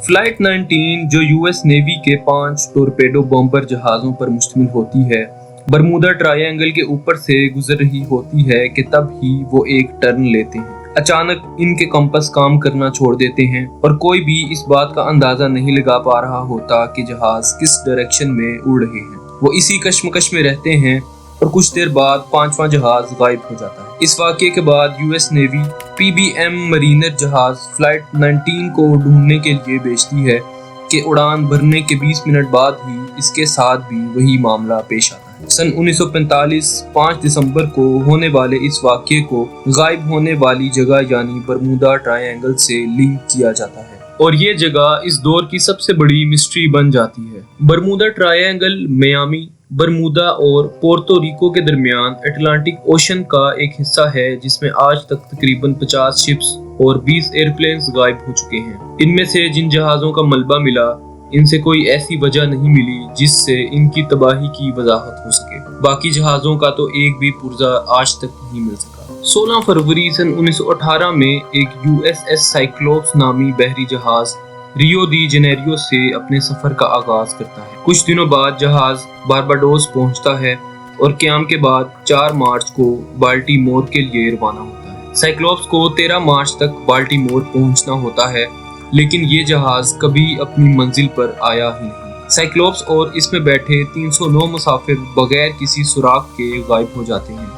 Flight 19 जो US navy के 5 torpedo bomber जहाज़ों पर मुश्तमिल होती है, बरमूदा ट्रायंगल के ऊपर से गुजर रही होती है कि तब ही वो एक टर्न लेते हैं। अचानक इनके कंपास काम करना छोड़ देते हैं और कोई भी इस बात का अंदाजा नहीं लगा पा रहा होता कि जहाज किस डायरेक्शन में उड़ रहे हैं। वो इसी कश्मकश में रहते हैं और कुछ देर बाद 5वां जहाज गायब हो जाता है। इस वाक़ये के बाद यूएस नेवी PBM मरीनर जहाज फ्लाइट 19 को ढूंढने के लिए भेजती है कि उड़ान भरने के 20 मिनट बाद ही इसके साथ भी वही मामला पेश आता है। सन 1945 5 दिसंबर को होने वाले इस वाक़ये को गायब होने वाली जगह यानी बरमूदा ट्रायंगल से लिंक किया जाता है और ये जगह इस दौर की सबसे बड़ी मिस्ट्री बन जाती है। बरमूदा ट्रायंगल मियामी, बरमूदा और पोर्टो रिको के दरमियान अटलांटिक ओशन का एक हिस्सा है जिसमें आज तक तकरीबन 50 शिप्स और 20 एयरप्लेन्स गायब हो चुके हैं। इनमें से जिन जहाज़ों का मलबा मिला, इनसे कोई ऐसी वजह नहीं मिली जिससे इनकी तबाही की वजाहत हो सके। बाकी जहाज़ों का तो एक भी पुर्जा आज तक नहीं मिल सका। 16 फरवरी सन 1918 में एक USS साइक्लोप्स नामी बहरी जहाज रियो दी जेनेरियो से अपने सफर का आगाज करता है। कुछ दिनों बाद जहाज बारबाडोस पहुंचता है और क़याम के बाद 4 मार्च को बाल्टीमोर के लिए रवाना होता है। साइक्लोप्स को 13 मार्च तक बाल्टीमोर पहुंचना होता है, लेकिन ये जहाज कभी अपनी मंजिल पर आया ही नहीं। साइक्लोप्स और इसमें बैठे 309 मुसाफिर बगैर किसी सुराग के गायब हो जाते हैं।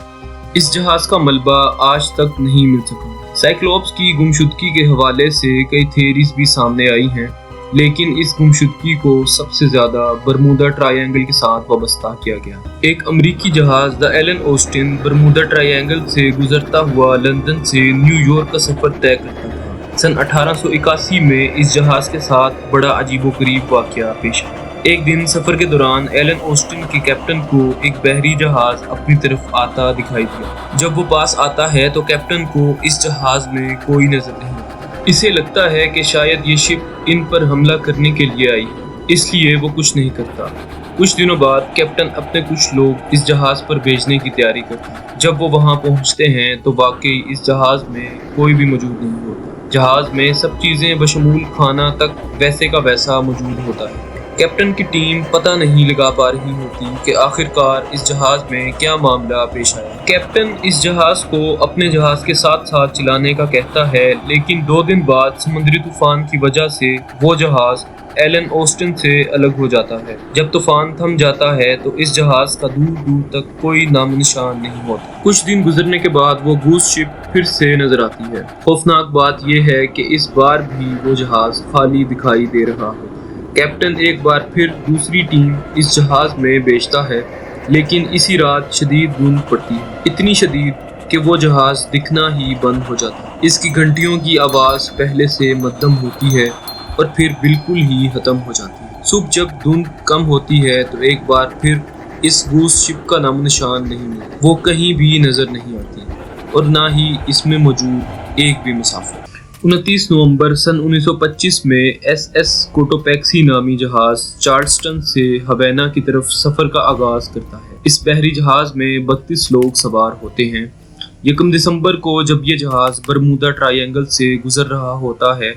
इस जहाज का मलबा आज तक नहीं मिल सका। साइक्लोप्स की गुमशुदगी के हवाले से कई थ्योरीज भी सामने आई हैं, लेकिन इस गुमशुदगी को सबसे ज्यादा बरमूदा ट्रायंगल के साथ वाबस्ता किया गया। एक अमेरिकी जहाज the Allen Austin Bermuda triangle से गुजरता हुआ लंदन से न्यूयॉर्क का सफर तय करता था। सन 1881 में इस जहाज के साथ बड़ा अजीबोगरीब वाकया पेश आया। एक दिन सफर के दौरान एलन ऑस्टिन के कैप्टन को एक बहरी जहाज अपनी तरफ आता दिखाई दिया। जब वो पास आता है तो कैप्टन को इस जहाज में कोई नजर नहीं आता। इसे लगता है कि शायद ये शिप इन पर हमला करने के लिए आई, इसलिए वो कुछ नहीं करता। कुछ दिनों बाद कैप्टन अपने कुछ लोग इस जहाज पर भेजने की तैयारी करता है। जब वो वहाँ पहुँचते हैं तो वाकई इस जहाज में कोई भी मौजूद नहीं होता। जहाज में सब चीजें बशमूल खाना तक वैसे का वैसा मौजूद होता है। कैप्टन की टीम पता नहीं लगा पा रही होती कि आखिरकार इस जहाज में क्या मामला पेश आया। कैप्टन इस जहाज को अपने जहाज के साथ साथ चलाने का कहता है, लेकिन 2 दिन बाद समुद्री तूफान की वजह से वो जहाज एलन ऑस्टिन से अलग हो जाता है। जब तूफान थम जाता है तो इस जहाज का दूर दूर तक कोई नामो निशान नहीं होता। कुछ दिन गुजरने के बाद वो गूस शिप फिर से नजर आती है। खौफनाक बात यह है कि इस बार भी वो जहाज खाली दिखाई दे रहा है। कैप्टन एक बार फिर दूसरी टीम इस जहाज में भेजता है, लेकिन इसी रात शदीद धुंध पड़ती है, इतनी शदीद कि वो जहाज दिखना ही बंद हो जाता है। इसकी घंटियों की आवाज़ पहले से मध्यम होती है और फिर बिल्कुल ही खत्म हो जाती है। सुबह जब धुंध कम होती है तो एक बार फिर इस गूस शिप का नामो निशान नहीं मिलता। वो कहीं भी नजर नहीं आती और ना ही इसमें मौजूद एक भी मुसाफिर। 29 नवंबर सन 1925 में SS कोटोपैक्सी नामी जहाज चार्ल्सटन से हवेना की तरफ सफर का आगाज करता है। इस बहरी जहाज में 32 लोग सवार होते हैं। 1 दिसंबर को जब ये जहाज बरमूदा ट्रायंगल से गुजर रहा होता है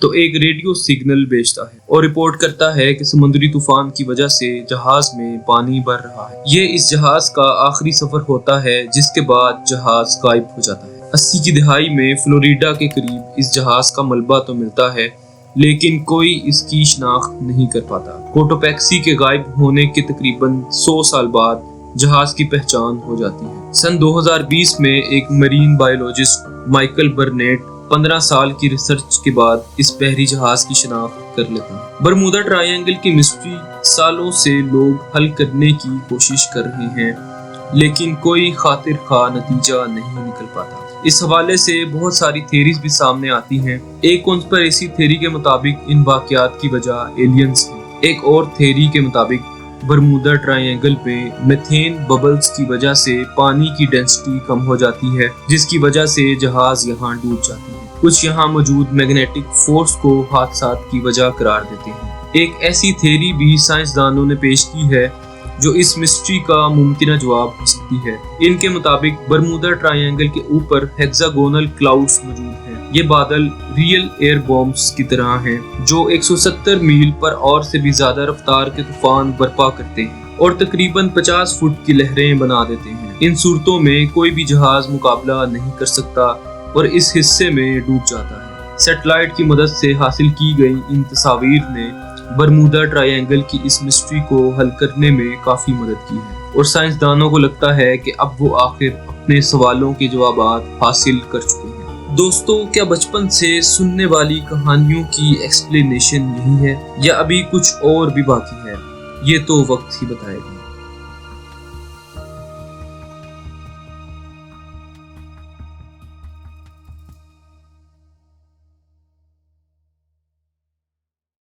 तो एक रेडियो सिग्नल भेजता है और रिपोर्ट करता है कि समुद्री तूफान की वजह से जहाज में पानी भर रहा है। ये इस जहाज का आखिरी सफर होता है जिसके बाद जहाज गायब हो जाता है। 80 की दहाई में फ्लोरिडा के करीब इस जहाज का मलबा तो मिलता है, लेकिन कोई इसकी शिनाख्त नहीं कर पाता। कोटोपैक्सी के गायब होने के तकरीबन 100 साल बाद जहाज की पहचान हो जाती है। सन 2020 में एक मरीन बायोलॉजिस्ट माइकल बर्नेट 15 साल की रिसर्च के बाद इस बहरी जहाज की शिनाख्त कर लेता है। बरमूदा ट्रायंगल की मिस्ट्री सालों से लोग हल करने की कोशिश कर रहे हैं, लेकिन कोई खातिर खा नतीजा नहीं निकल पाता। इस हवाले से बहुत सारी थ्योरीज भी सामने आती हैं। एक कॉन्स्पिरेसी थ्योरी के मुताबिक इन वाकयात की वजह एलियंस है। एक और थ्योरी के मुताबिक बरमूदा ट्रायंगल पे मीथेन बबल्स की वजह से पानी की डेंसिटी कम हो जाती है, जिसकी वजह से जहाज यहाँ डूब जाती है। कुछ यहाँ मौजूद मैग्नेटिक फोर्स को हादसात की वजह करार देते हैं। एक ऐसी थ्योरी भी साइंसदानों ने पेश की है जो इस मिस्ट्री का मुमकिन जवाब हो सकती है। इनके मुताबिक बरमूदा ट्रायंगल के ऊपर हेक्सागोनल क्लाउड्स मौजूद हैं یہ بادل ریئل ایئر بومبس کی طرح ہیں جو 170 میل پر اور سے بھی زیادہ رفتار کے طوفان برپا کرتے ہیں اور تقریباً 50 فٹ کی لہریں بنا دیتے ہیں۔ ان صورتوں میں کوئی بھی جہاز مقابلہ نہیں کر سکتا اور اس حصے میں ڈوب جاتا ہے۔ سیٹلائٹ کی مدد سے حاصل کی گئی ان تصاویر نے برمودا ٹرائی اینگل کی اس مسٹری کو حل کرنے میں کافی مدد کی ہے اور سائنسدانوں کو لگتا ہے کہ اب وہ آخر اپنے سوالوں کے جوابات حاصل کر چکے ہیں۔ دوستو، کیا بچپن سے سننے والی کہانیوں کی ایکسپلینیشن یہی ہے یا ابھی کچھ اور بھی باقی ہے؟ یہ تو وقت ہی بتائے گا۔